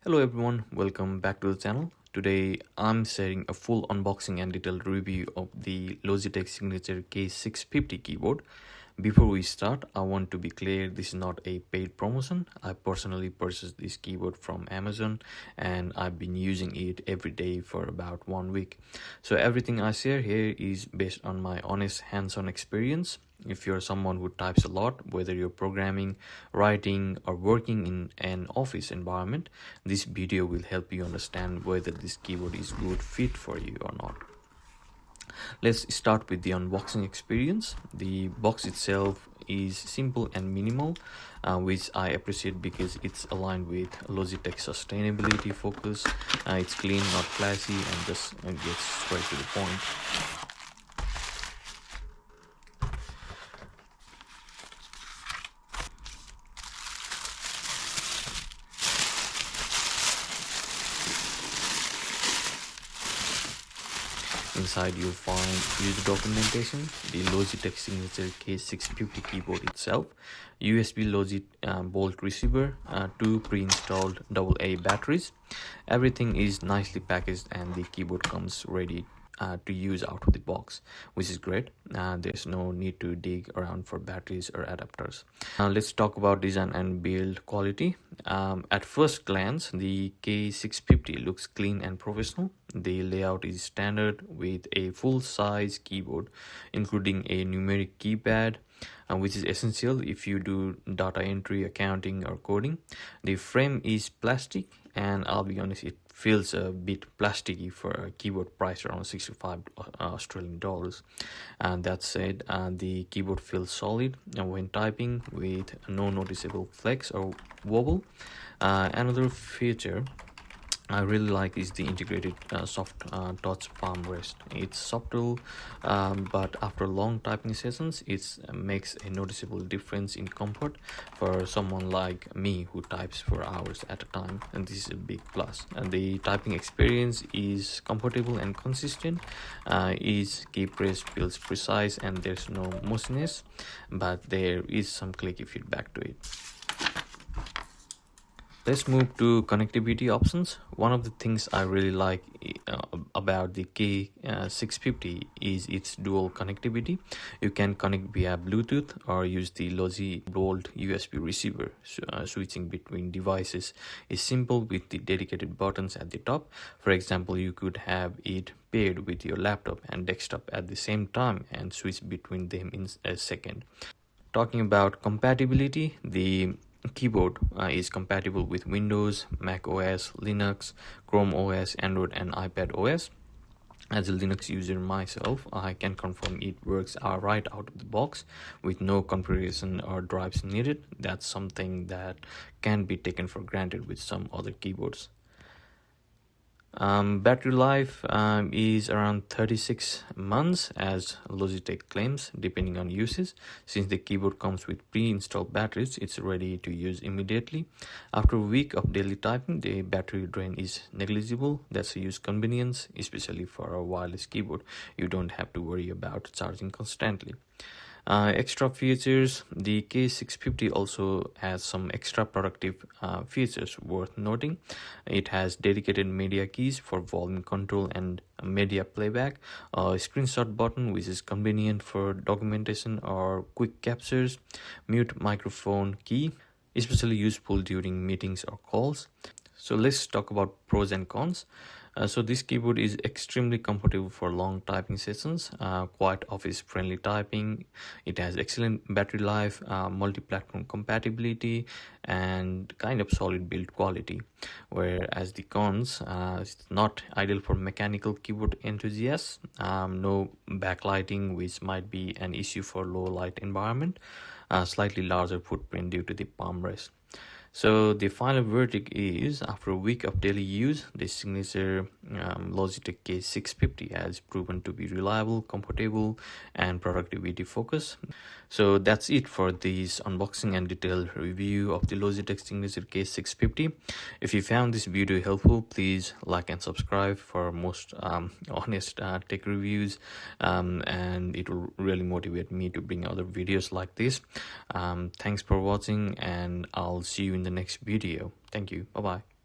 Hello everyone, welcome back to the channel. Today I'm sharing a full unboxing and detailed review of the Logitech Signature K650 keyboard. Before we start, I want to be clear this is not a paid promotion. I personally purchased this keyboard from Amazon and I've been using it every day for about 1 week. So everything I share here is based on my honest hands-on experience. If you're someone who types a lot, whether you're programming, writing, or working in an office environment, this video will help you understand whether this keyboard is good fit for you or not. Let's start with the unboxing experience. The box itself is simple and minimal, which I appreciate because it's aligned with Logitech sustainability focus. It's clean, not flashy, and just gets straight to the point. Inside you'll find user documentation, the Logitech Signature K650 keyboard itself, USB Logi Bolt receiver, 2 pre-installed AA batteries. Everything is nicely packaged and the keyboard comes ready to use out of the box, which is great. There's no need to dig around for batteries or adapters. Let's talk about design and build quality. At first glance, the K650 looks clean and professional. The layout is standard with a full-size keyboard, including a numeric keypad, which is essential if you do data entry, accounting, or coding. The frame is plastic, and I'll be honest, it feels a bit plasticky for a keyboard priced around 65 Australian dollars. And that said, the keyboard feels solid when typing with no noticeable flex or wobble. Another feature I really like is the integrated soft touch palm rest. It's subtle, but after long typing sessions, it makes a noticeable difference in comfort for someone like me who types for hours at a time, and this is a big plus. And the typing experience is comfortable and consistent. Each key press feels precise and there's no mushiness, but there is some clicky feedback to it. Let's move to connectivity options. One of the things I really like about the K650 is its dual connectivity. You can connect via Bluetooth or use the Logi Bolt USB receiver. Switching between devices is simple with the dedicated buttons at the top. For example, you could have it paired with your laptop and desktop at the same time and switch between them in a second. Talking about compatibility, the keyboard is compatible with Windows, macOS, Linux, ChromeOS, Android, and iPad OS. As a Linux user myself, I can confirm it works right out of the box with no configuration or drives needed. That's something that can be taken for granted with some other keyboards. Battery life is around 36 months as Logitech claims, depending on usage. Since the keyboard comes with pre-installed batteries, it's ready to use immediately. After a week of daily typing, the battery drain is negligible. That's a huge convenience, especially for a wireless keyboard. You don't have to worry about charging constantly. Extra features, the K650 also has some extra productive features worth noting. It has dedicated media keys for volume control and media playback, a screenshot button which is convenient for documentation or quick captures, mute microphone key, especially useful during meetings or calls. So let's talk about pros and cons. So this keyboard is extremely comfortable for long typing sessions, quite office-friendly typing. It has excellent battery life, multi-platform compatibility, and kind of solid build quality. Whereas the cons, it's not ideal for mechanical keyboard enthusiasts. No backlighting, which might be an issue for low light environment. Slightly larger footprint due to the palm rest. So the final verdict is, after a week of daily use, the signature Logitech K650 has proven to be reliable, comfortable, and productivity focused. So that's it for this unboxing and detailed review of the Logitech Signature K650. If you found this video helpful, please like and subscribe for most honest tech reviews, and it will really motivate me to bring other videos like this. Thanks for watching, and I'll see you in the next video. Thank you. Bye bye.